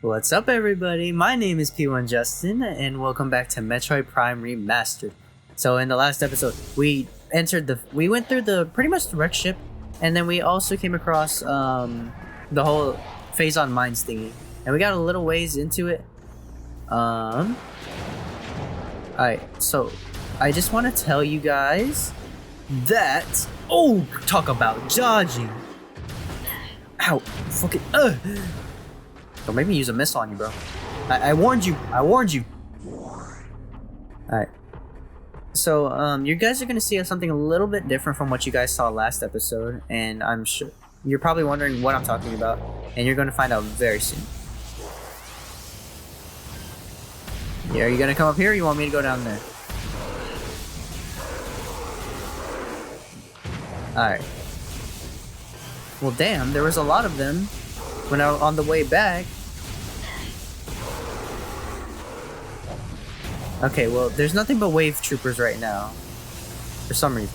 What's up, everybody? My name is P1 Justin, and welcome back to Metroid Prime Remastered. So, in the last episode, we went through the pretty much the wreck ship, and then we also came across the whole Phazon Mines thingy, and we got a little ways into it. Alright, so I just want to tell you guys that talk about dodging. Ow, fucking Don't make me use a missile on you, bro. I warned you. I warned you. Alright. So, you guys are going to see something a little bit different from what you guys saw last episode. And I'm sure you're probably wondering what I'm talking about. And you're going to find out very soon. Yeah, are you going to come up here or you want me to go down there? Alright. Well, damn, there was a lot of them. When I was on the way back. Okay, well, there's nothing but wave troopers right now. For some reason.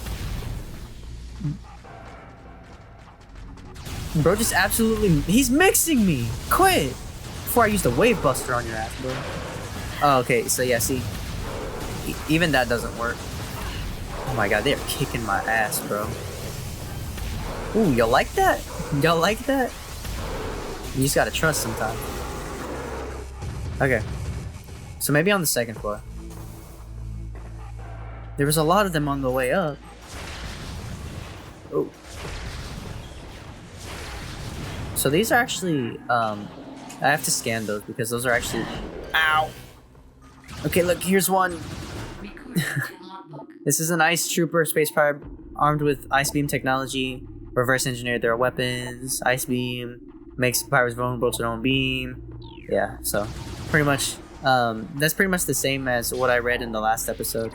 Bro, just absolutely... He's mixing me! Quit! Before I use the wave buster on your ass, bro. Oh, okay, so yeah, see. Even that doesn't work. Oh my god, they are kicking my ass, bro. Ooh, y'all like that? Y'all like that? You just gotta trust sometimes. Okay. So maybe on the second floor. There was a lot of them on the way up. Oh. So these are actually, I have to scan those because those are actually... Ow! Okay, look, here's one. This is an ice trooper space pirate armed with ice beam technology. Reverse engineered their weapons. Ice beam. Makes pirates vulnerable to their own beam. Yeah, so pretty much that's pretty much the same as what I read in the last episode.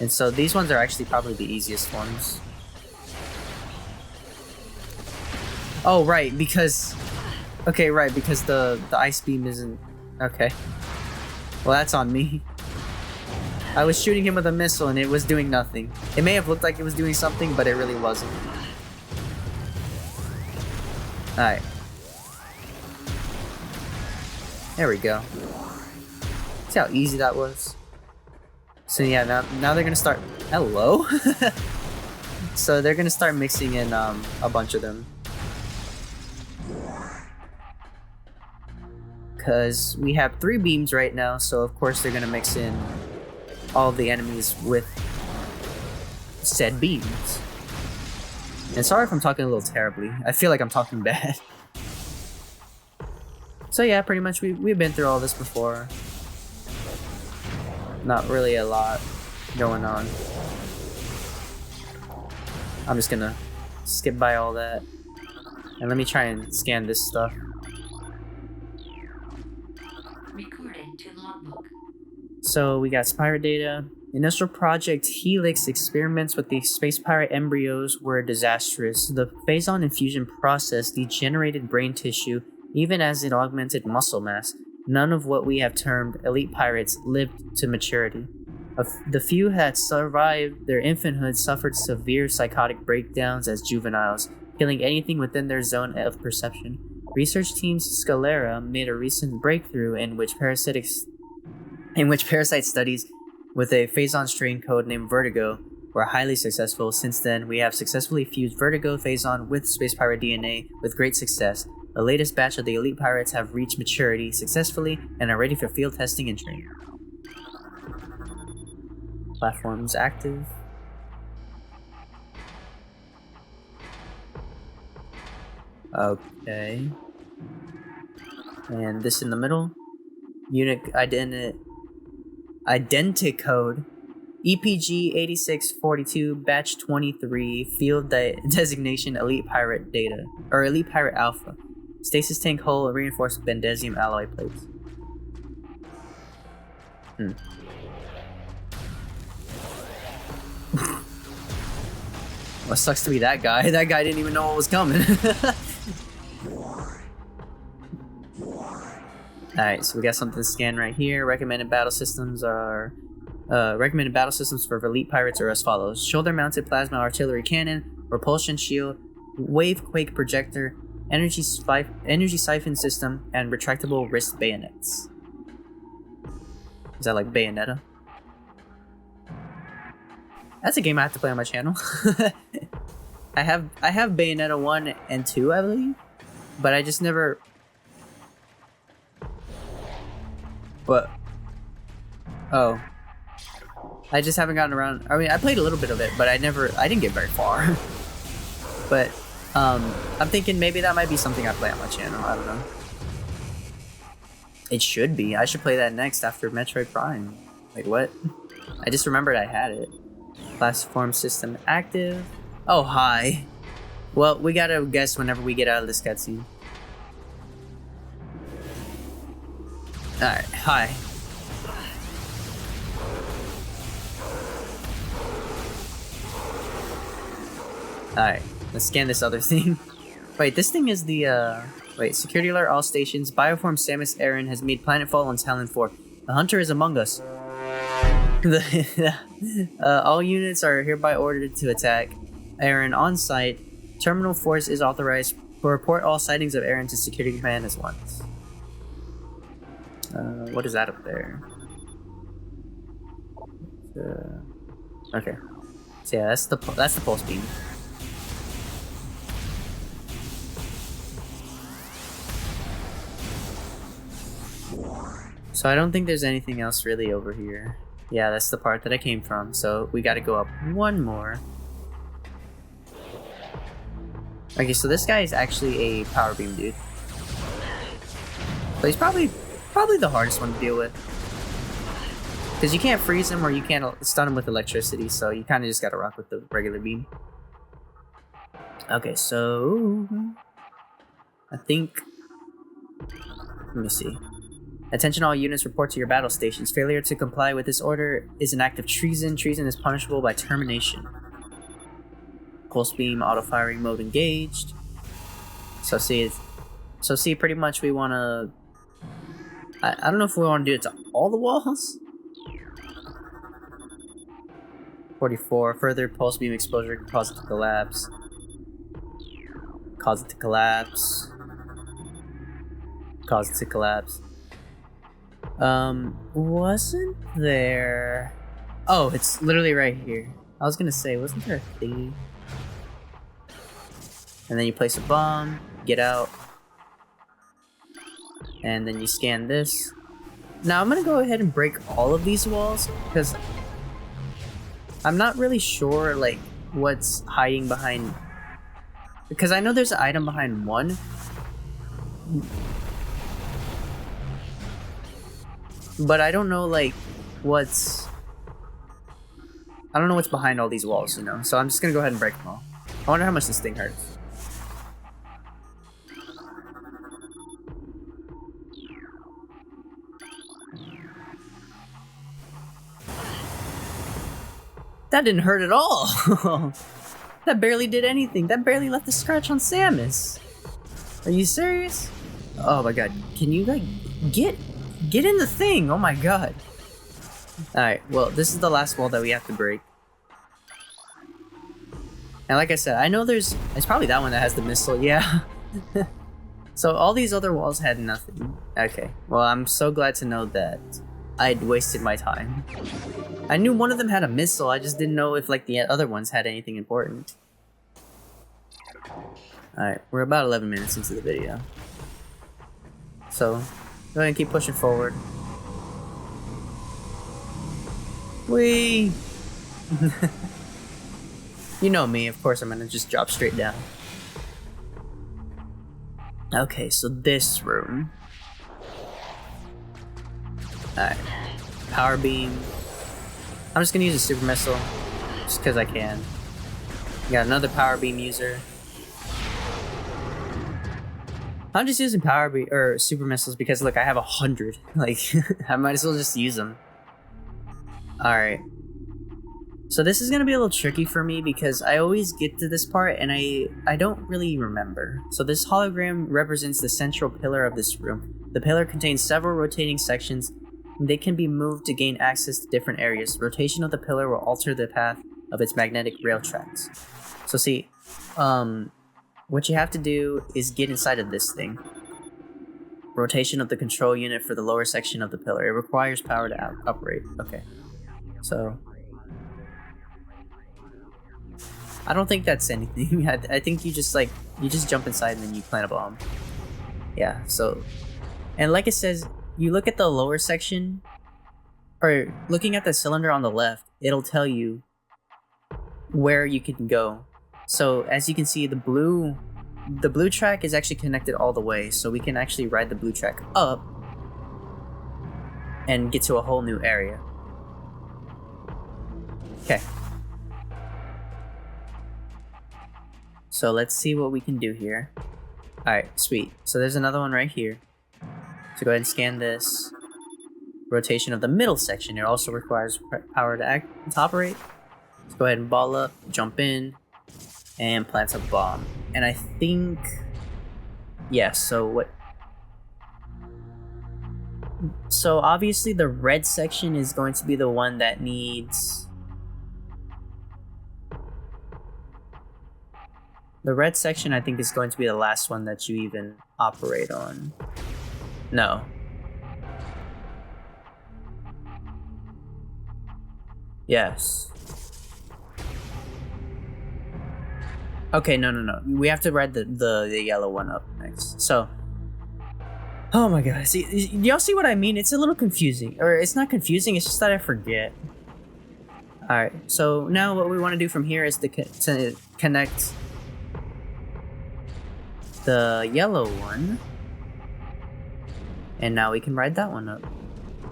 And so these ones are actually probably the easiest ones. Oh, right, because... Okay, right, because the ice beam isn't... Okay. Well, that's on me. I was shooting him with a missile and it was doing nothing. It may have looked like it was doing something, but it really wasn't. Alright. There we go. See how easy that was? So yeah, now they're gonna start... Hello? So they're gonna start mixing in a bunch of them. Because we have 3 beams right now, so of course they're gonna mix in all the enemies with said beams. And sorry if I'm talking a little terribly. I feel like I'm talking bad. So yeah, pretty much we've been through all this before. Not really a lot going on. I'm just gonna skip by all that. And let me try and scan this stuff. Recording to logbook. So we got pirate data. Initial Project Helix experiments with the space pirate embryos were disastrous. The Phazon infusion process degenerated brain tissue even as it augmented muscle mass. None of what we have termed elite pirates lived to maturity. The few that survived their infanthood suffered severe psychotic breakdowns as juveniles, killing anything within their zone of perception. Research team Scalera made a recent breakthrough in which parasite studies with a Phazon strain code named Vertigo were highly successful. Since then, we have successfully fused Vertigo Phazon with Space Pirate DNA with great success. The latest batch of the elite pirates have reached maturity successfully and are ready for field testing and training. Platforms active. Okay. And this in the middle. Unit Identicode EPG 8642 batch 23 field designation Elite Pirate data or Elite Pirate Alpha. Stasis tank hull reinforced with Bendesium alloy plates. Well, sucks to be that guy. That guy didn't even know what was coming. Alright, so we got something to scan right here. Recommended battle systems for elite pirates are as follows: shoulder-mounted plasma artillery cannon, repulsion shield, wave quake projector, energy siphon system, and retractable wrist bayonets. Is that like Bayonetta? That's a game I have to play on my channel. I have Bayonetta 1 and 2, I believe, but I just never. But oh, I just haven't gotten around. I mean, I played a little bit of it, but I didn't get very far. But I'm thinking maybe that might be something I play on my channel. I don't know. It should be. I should play that next after Metroid Prime. Like what? I just remembered I had it. Platform system active. Oh, hi. Well, we gotta guess whenever we get out of this cutscene. Alright, hi. Alright, let's scan this other thing. Wait, this thing is the, wait, security alert all stations. Bioform Samus Aran has made planetfall on Talon 4. The hunter is among us. All units are hereby ordered to attack Aran on site. Terminal force is authorized to report all sightings of Aran to security command as once. What is that up there? Okay. So yeah, that's the pulse beam. So I don't think there's anything else really over here. Yeah, that's the part that I came from. So we got to go up one more. Okay, so this guy is actually a power beam dude. But he's probably the hardest one to deal with. Because you can't freeze him or you can't stun him with electricity, so you kind of just gotta rock with the regular beam. Okay, so I think, let me see. Attention all units, report to your battle stations. Failure to comply with this order is an act of treason. Treason is punishable by termination. Pulse beam auto firing mode engaged. So see, pretty much we wanna, I don't know if we want to do it to all the walls. 44. Further pulse beam exposure can cause it to collapse. Cause it to collapse. Cause it to collapse. Wasn't there... Oh, it's literally right here. I was gonna say, wasn't there a thingy? And then you place a bomb, get out. And then you scan this. Now I'm gonna go ahead and break all of these walls, because I'm not really sure, like, what's hiding behind... Because I know there's an item behind one. But I don't know, like, what's... I don't know what's behind all these walls, you know? So I'm just gonna go ahead and break them all. I wonder how much this thing hurts. That didn't hurt at all! That barely did anything. That barely left a scratch on Samus. Are you serious? Oh my god. Can you, like, get in the thing! Oh my god. Alright, well, this is the last wall that we have to break. And like I said, I know it's probably that one that has the missile, yeah. So all these other walls had nothing. Okay, well, I'm so glad to know that I'd wasted my time. I knew one of them had a missile, I just didn't know if, like, the other ones had anything important. Alright, we're about 11 minutes into the video. So, go ahead and keep pushing forward. Whee! You know me, of course I'm gonna just drop straight down. Okay, so this room. Alright. Power beam. I'm just gonna use a super missile, just because I can. Got another power beam user. I'm just using power beam or super missiles because look, I have 100. Like, I might as well just use them. All right. So this is gonna be a little tricky for me because I always get to this part and I don't really remember. So this hologram represents the central pillar of this room. The pillar contains several rotating sections. They can be moved to gain access to different areas. Rotation of the pillar will alter the path of its magnetic rail tracks. So see, what you have to do is get inside of this thing. Rotation of the control unit for the lower section of the pillar. It requires power to operate. Okay. So I don't think that's anything. I think you just jump inside and then you plant a bomb. Yeah, so and like it says, you look at the lower section or looking at the cylinder on the left, it'll tell you where you can go. So as you can see, the blue track is actually connected all the way, so we can actually ride the blue track up and get to a whole new area. Okay. So let's see what we can do here. Alright, sweet. So there's another one right here. So go ahead and scan this. Rotation of the middle section. It also requires power to operate. Let's go ahead and ball up, jump in, and plant a bomb. And I think... yeah, so what... so obviously the red section is going to be the one that needs... the red section, I think, is going to be the last one that you even operate on. No. Yes. Okay, no. We have to ride the yellow one up next. So... oh my god. See, y'all see what I mean? It's a little confusing. Or it's not confusing, it's just that I forget. Alright, so now what we want to do from here is to connect the yellow one, and now we can ride that one up.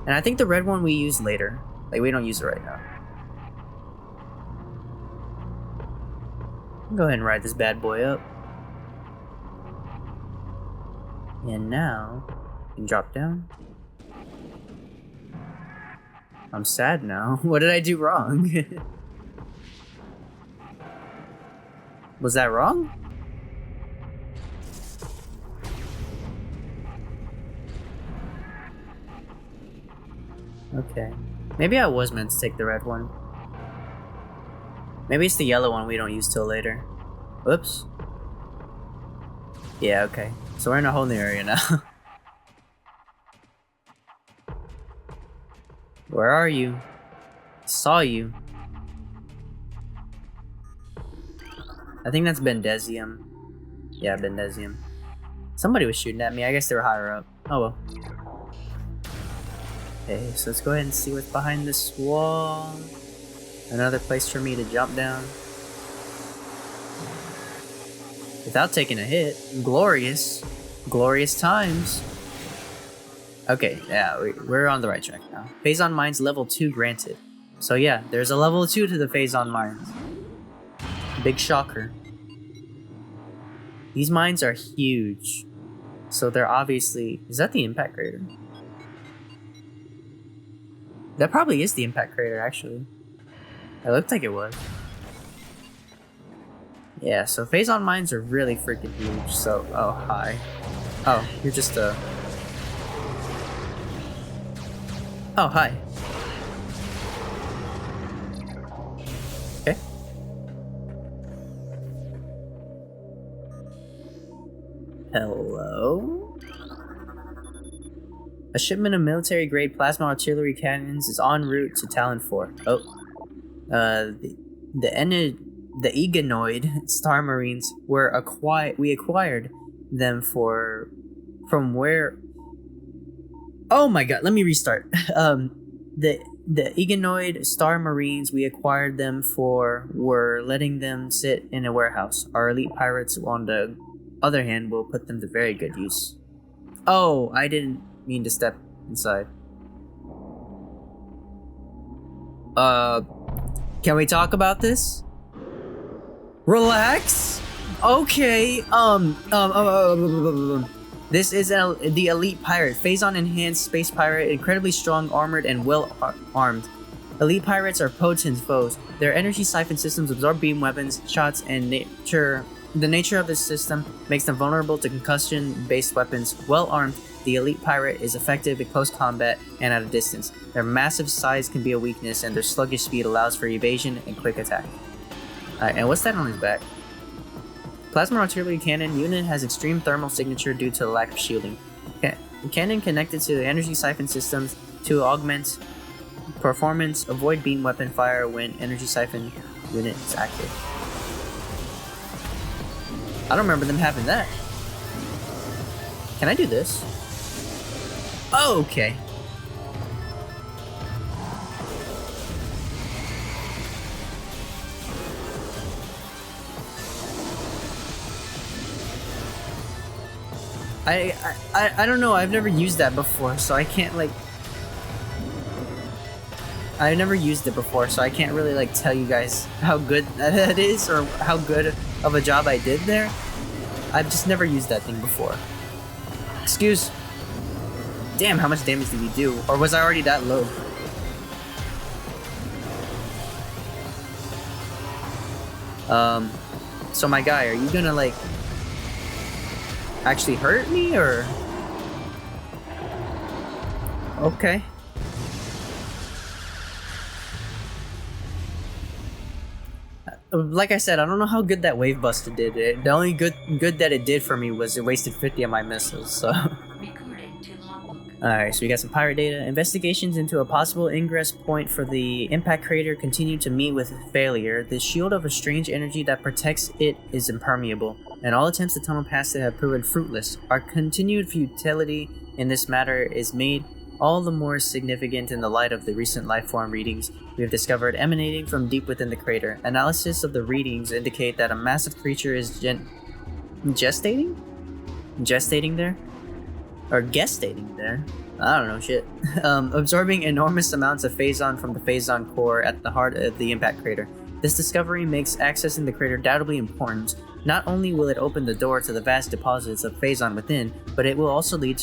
And I think the red one we use later. Like, we don't use it right now. Go ahead and ride this bad boy up. And now, you can drop down. I'm sad now. What did I do wrong? Was that wrong? Okay. Maybe I was meant to take the red one. Maybe it's the yellow one we don't use till later. Whoops. Yeah, okay. So we're in a whole new area now. Where are you? Saw you. I think that's Bendesium. Yeah, Bendesium. Somebody was shooting at me. I guess they were higher up. Oh well. Okay, so let's go ahead and see what's behind this wall. Another place for me to jump down. Without taking a hit. Glorious. Glorious times. Okay, yeah, we're on the right track now. Phazon Mines level 2 granted. So yeah, there's a level 2 to the Phazon Mines. Big shocker. These mines are huge. So they're obviously... is that the impact crater? That probably is the impact crater, actually. It looked like it was. Yeah, so Phazon Mines are really freaking huge, so... oh, hi. Oh, you're just a... oh, hi. Okay. Hello? A shipment of military-grade plasma artillery cannons is en route to Talon 4. Oh. The Eganoid Star Marines were we acquired them from where... oh my god, let me restart. The Eganoid Star Marines we acquired them for were letting them sit in a warehouse. Our elite pirates, on the other hand, will put them to very good use. Oh, I didn't mean to step inside. Can we talk about this? Relax? Okay, this is the elite pirate, Phazon enhanced space pirate, incredibly strong, armored, and well armed. Elite pirates are potent foes. Their energy siphon systems absorb beam weapons, shots, and the nature of this system makes them vulnerable to concussion-based weapons. Well armed, the elite pirate is effective in close combat and at a distance. Their massive size can be a weakness, and their sluggish speed allows for evasion and quick attack. Alright, and what's that on his back? Plasma artillery cannon unit has extreme thermal signature due to the lack of shielding. Cannon connected to the energy siphon systems to augment performance. Avoid beam weapon fire when energy siphon unit is active. I don't remember them having that. Can I do this? Oh, okay. I don't know, I've never used that before, so I can't like... I've never used it before, so I can't really like tell you guys how good that is or how good of a job I did there. I've just never used that thing before. Excuse. Damn, how much damage did he do? Or was I already that low? So my guy, are you gonna like actually hurt me or? Okay. Like I said, I don't know how good that wave buster did. The only good that it did for me was it wasted 50 of my missiles, so. Recording to logbook. Alright, so we got some pirate data. Investigations into a possible ingress point for the impact crater continue to meet with failure. The shield of a strange energy that protects it is impermeable, and all attempts to tunnel past it have proven fruitless. Our continued futility in this matter is made all the more significant in the light of the recent lifeform readings we have discovered emanating from deep within the crater. Analysis of the readings indicate that a massive creature is gestating? Gestating there? Or gestating there? I don't know, shit. Absorbing enormous amounts of Phazon from the Phazon core at the heart of the impact crater. This discovery makes accessing the crater doubly important. Not only will it open the door to the vast deposits of Phazon within, but it will also lead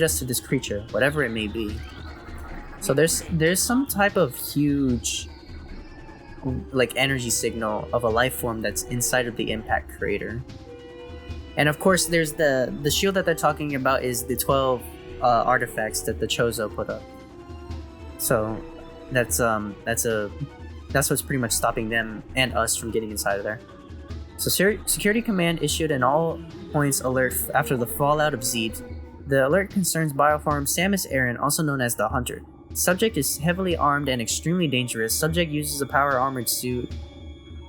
us to this creature, whatever it may be. So there's some type of huge like energy signal of a life form that's inside of the impact crater. And of course there's the shield that they're talking about is the 12 artifacts that the Chozo put up. So that's what's pretty much stopping them and us from getting inside of there. So Security Command issued an all-points alert after the fallout of Zeed. The alert concerns Bioform Samus Aran, also known as the Hunter. Subject is heavily armed and extremely dangerous. Subject uses a power armored suit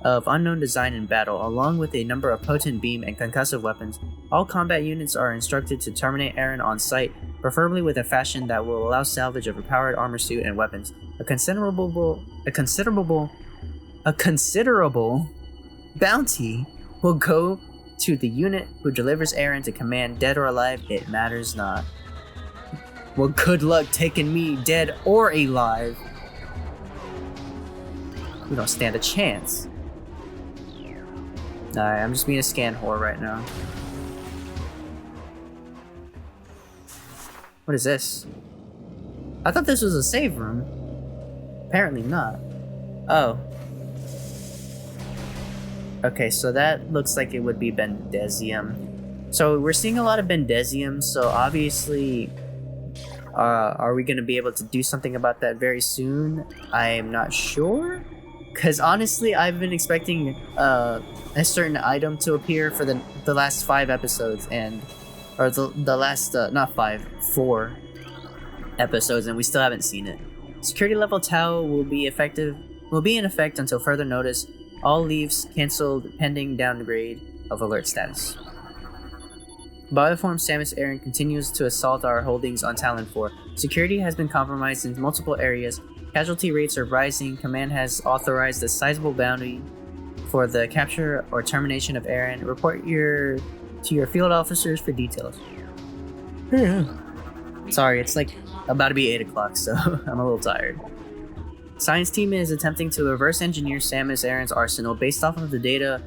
of unknown design in battle, along with a number of potent beam and concussive weapons. All combat units are instructed to terminate Aran on sight, preferably with a fashion that will allow salvage of a powered armor suit and weapons. A considerable bounty will go to the unit who delivers Aran to command, dead or alive, it matters not. Well, good luck taking me dead or alive. We don't stand a chance. Alright, I'm just being a scan whore right now. What is this? I thought this was a save room. Apparently not. Oh. Okay, so that looks like it would be Bendesium. So we're seeing a lot of Bendesium, so obviously are we going to be able to do something about that very soon? I'm not sure. Because honestly, I've been expecting a certain item to appear for the last 5 episodes, or the last, not 5, 4 episodes, and we still haven't seen it. Security level Tau will be in effect until further notice. All leaves cancelled pending downgrade of alert status. Bioform Samus Aran continues to assault our holdings on Talon 4. Security has been compromised in multiple areas. Casualty rates are rising. Command has authorized a sizable bounty for the capture or termination of Aran. Report to your field officers for details. Sorry, it's like about to be 8 o'clock, so I'm a little tired. Science team is attempting to reverse engineer Samus Aran's arsenal based off of the data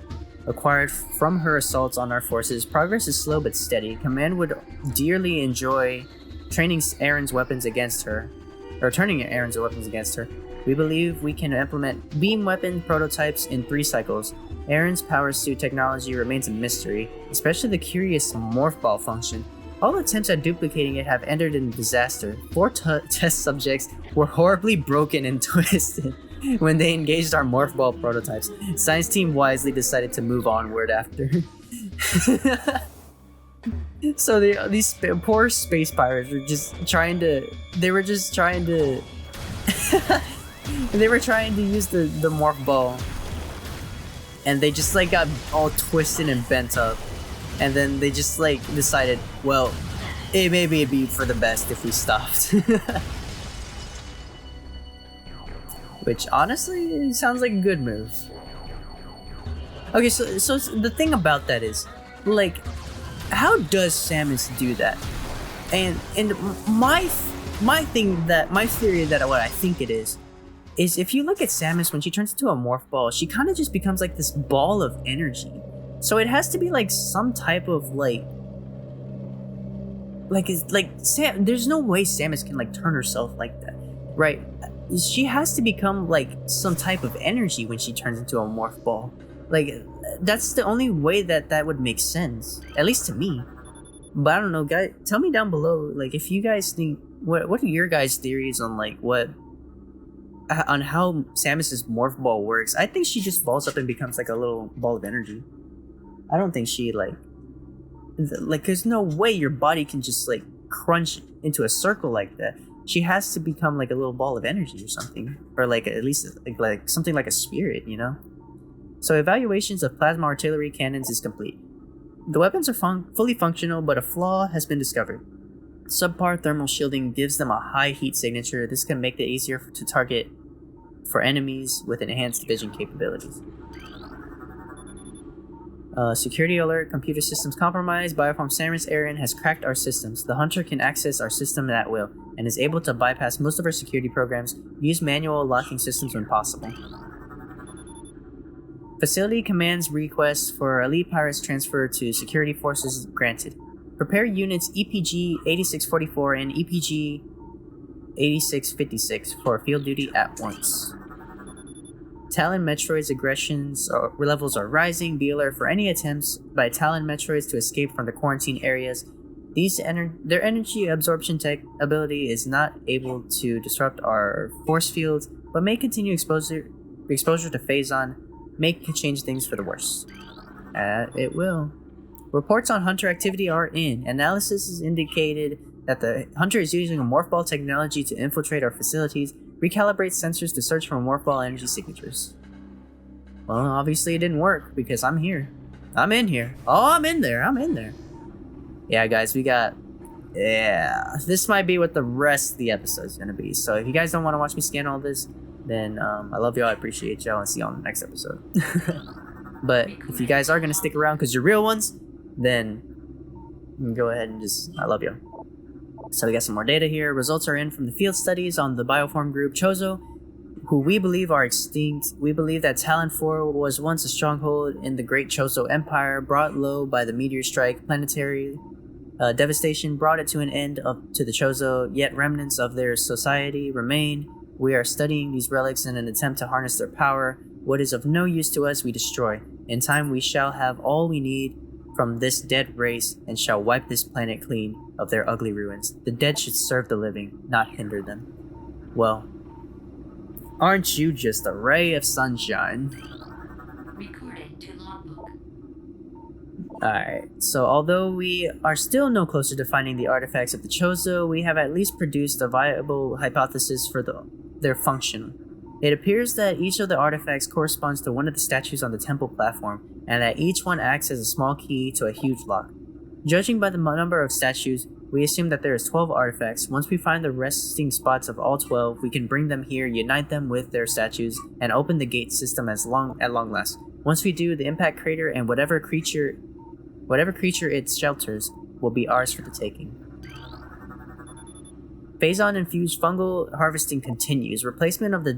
acquired from her assaults on our forces. Progress is slow but steady. Command would dearly enjoy training Aran's weapons against her, or turning Aran's weapons against her. We believe we can implement beam weapon prototypes in 3 cycles. Aran's power suit technology remains a mystery, especially the curious morph ball function. All attempts at duplicating it have ended in disaster. 4 test subjects were horribly broken and twisted. When they engaged our morph ball prototypes, science team wisely decided to move onward after. So these poor space pirates were just trying to. They were just trying to. They were trying to use the morph ball, and they just like got all twisted and bent up, and then they just like decided, well, maybe it'd be for the best if we stopped. Which honestly sounds like a good move. Okay, so the thing about that is, like, how does Samus do that? And my theory that what I think it is if you look at Samus when she turns into a morph ball, she kind of just becomes like this ball of energy. So it has to be like some type of Sam. There's no way Samus can like turn herself like that, right? She has to become like some type of energy when she turns into a morph ball. Like, that's the only way that would make sense, at least to me. But I don't know, guys. Tell me down below, like, if you guys think what are your guys' theories on like on how Samus's morph ball works. I think she just balls up and becomes like a little ball of energy. I don't think she like there's no way your body can just like crunch into a circle like that. She has to become like a little ball of energy or something, or like at least like something like a spirit, you know? So evaluations of plasma artillery cannons is complete. The weapons are fully functional, but a flaw has been discovered. Subpar thermal shielding gives them a high heat signature. This can make it easier to target for enemies with enhanced vision capabilities. Security alert, computer systems compromised. Bioform Samus Aran has cracked our systems. The Hunter can access our system at will, and is able to bypass most of our security programs, use manual locking systems when possible. Facility commands requests for elite pirates transfer to security forces granted. Prepare units EPG 8644 and EPG 8656 for field duty at once. Talon Metroid's aggressions levels are rising. Be alert for any attempts by Talon Metroids to escape from the quarantine areas. Their energy absorption tech ability is not able to disrupt our force fields, but may continue exposure to Phazon, may change things for the worse. It will. Reports on Hunter activity are in. Analysis has indicated that the Hunter is using a morph ball technology to infiltrate our facilities, recalibrate sensors to search for morph ball energy signatures. Well, obviously it didn't work because I'm here. I'm in here. Oh, I'm in there. Yeah, guys, this might be what the rest of the episode is going to be. So if you guys don't want to watch me scan all this, then I love y'all, I appreciate y'all, and see y'all in the next episode. But if you guys are going to stick around because you're real ones, then go ahead and I love y'all. So we got some more data here. Results are in from the field studies on the bioform group Chozo, who we believe are extinct. We believe that Talon 4 was once a stronghold in the Great Chozo Empire, brought low by the meteor strike. Planetary devastation brought it to an end to the Chozo, yet remnants of their society remain. We are studying these relics in an attempt to harness their power. What is of no use to us, we destroy. In time, we shall have all we need from this dead race and shall wipe this planet clean of their ugly ruins. The dead should serve the living, not hinder them. Well, aren't you just a ray of sunshine? Recording to logbook. Alright, so although we are still no closer to finding the artifacts of the Chozo, we have at least produced a viable hypothesis for their function. It appears that each of the artifacts corresponds to one of the statues on the temple platform, and that each one acts as a small key to a huge lock. Judging by the number of statues, we assume that there is 12 artifacts. Once we find the resting spots of all 12, we can bring them here, unite them with their statues, and open the gate system at long last. Once we do, the impact crater and whatever creature it shelters will be ours for the taking. Phazon infused fungal harvesting continues. Replacement of the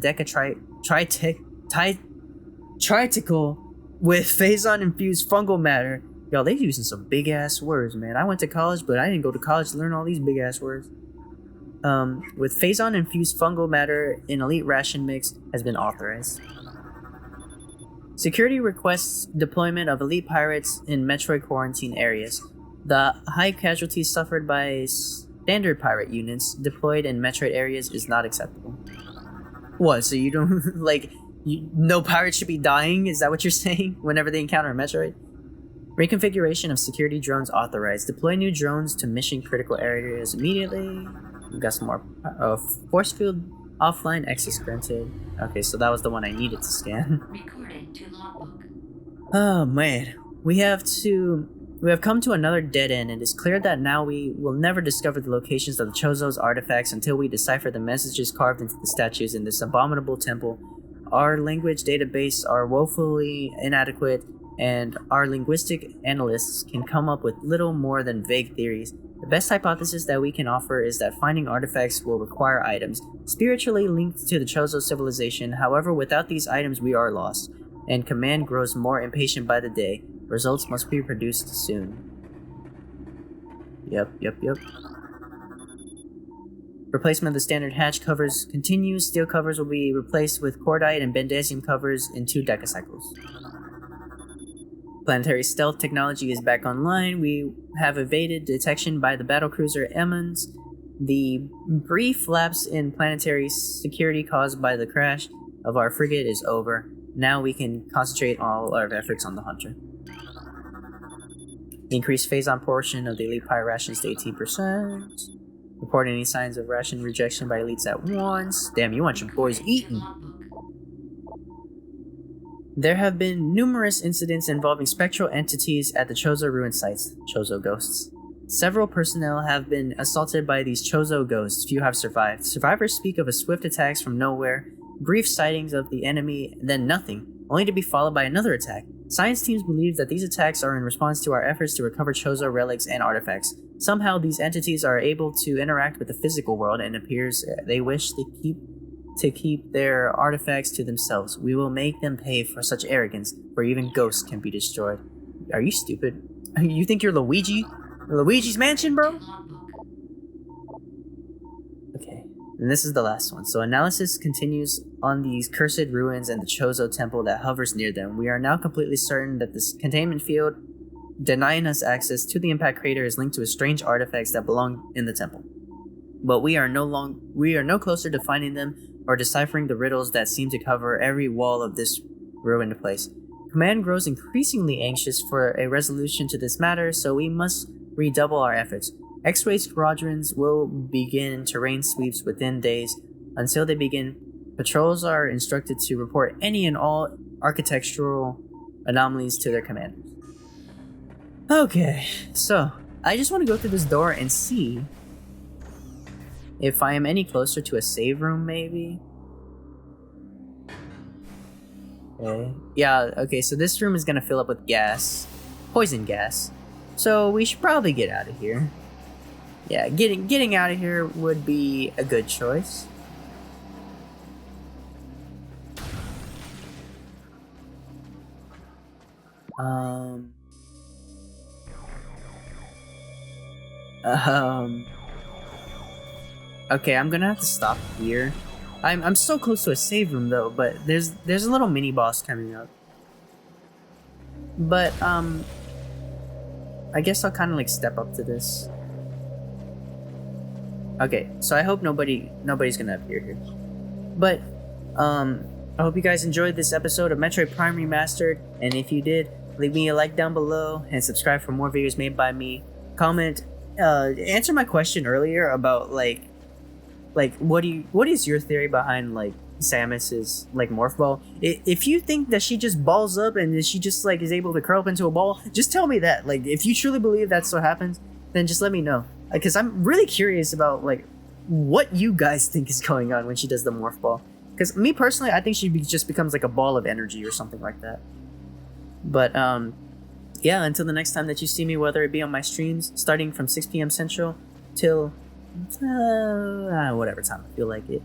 Triticle with Phazon infused fungal matter. Y'all, they using some big ass words, man. I went to college, but I didn't go to college to learn all these big ass words. With Phazon infused fungal matter in elite ration mix has been authorized. Security requests deployment of elite pirates in Metroid quarantine areas. The high casualties suffered by standard pirate units deployed in Metroid areas is not acceptable. What? So you don't like? No pirates should be dying? Is that what you're saying? Whenever they encounter a Metroid? Reconfiguration of security drones authorized. Deploy new drones to mission critical areas immediately. We've got some more. Force field offline access granted. Okay, so that was the one I needed to scan. Recording to logbook. Oh man, we have come to another dead end. It is clear that now we will never discover the locations of the Chozo's artifacts until we decipher the messages carved into the statues in this abominable temple. Our language database are woefully inadequate, and our linguistic analysts can come up with little more than vague theories. The best hypothesis that we can offer is that finding artifacts will require items spiritually linked to the Chozo civilization. However, without these items, we are lost, and Command grows more impatient by the day. Results must be produced soon. Yep. Replacement of the standard hatch covers continues. Steel covers will be replaced with cordite and bendasium covers in 2 decacycles. Planetary stealth technology is back online. We have evaded detection by the battlecruiser Emmons. The brief lapse in planetary security caused by the crash of our frigate is over. Now we can concentrate all our efforts on the Hunter. Increase Phazon portion of the elite pirate rations to 18%. Report any signs of ration rejection by elites at once. Damn, you want your boys eaten. There have been numerous incidents involving spectral entities at the Chozo ruin sites, Chozo ghosts. Several personnel have been assaulted by these Chozo ghosts. Few have survived. Survivors speak of a swift attacks from nowhere, brief sightings of the enemy, then nothing, only to be followed by another attack. Science teams believe that these attacks are in response to our efforts to recover Chozo relics and artifacts. Somehow these entities are able to interact with the physical world, and it appears they wish to keep their artifacts to themselves. We will make them pay for such arrogance, for even ghosts can be destroyed. Are you stupid? You think you're Luigi? Luigi's Mansion, bro? Okay, and this is the last one. So analysis continues on these cursed ruins and the Chozo temple that hovers near them. We are now completely certain that this containment field denying us access to the impact crater is linked to strange artifacts that belong in the temple. But we are no closer to finding them or deciphering the riddles that seem to cover every wall of this ruined place. Command grows increasingly anxious for a resolution to this matter, so we must redouble our efforts. X-ray squadrons will begin terrain sweeps within days. Until they begin, patrols are instructed to report any and all architectural anomalies to their commanders. Okay, so I just want to go through this door and see if I am any closer to a save room, maybe. Okay. Yeah, okay, so this room is gonna fill up with gas. Poison gas. So we should probably get out of here. Yeah, getting out of here would be a good choice. Okay, I'm gonna have to stop here. I'm so close to a save room though, but there's a little mini boss coming up. But I guess I'll kind of like step up to this. Okay, so I hope nobody's gonna appear here. But I hope you guys enjoyed this episode of Metroid Prime Remastered, and if you did, leave me a like down below and subscribe for more videos made by me. Comment, answer my question earlier about like what is your theory behind like Samus's like morph ball? If you think that she just balls up and she just like is able to curl up into a ball, just tell me that. Like if you truly believe that's what happens, then just let me know. Because I'm really curious about like what you guys think is going on when she does the morph ball. Because me personally, I think she just becomes like a ball of energy or something like that. But yeah, until the next time that you see me, whether it be on my streams starting from 6 p.m. Central till whatever time I feel like it.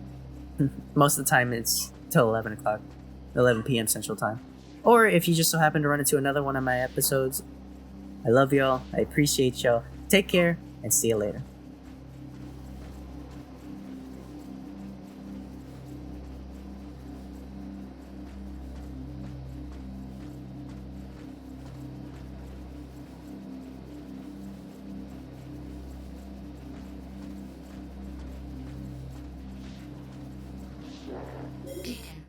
Most of the time it's till 11 p.m. Central Time. Or if you just so happen to run into another one of my episodes, I love y'all. I appreciate y'all. Take care and see you later. Data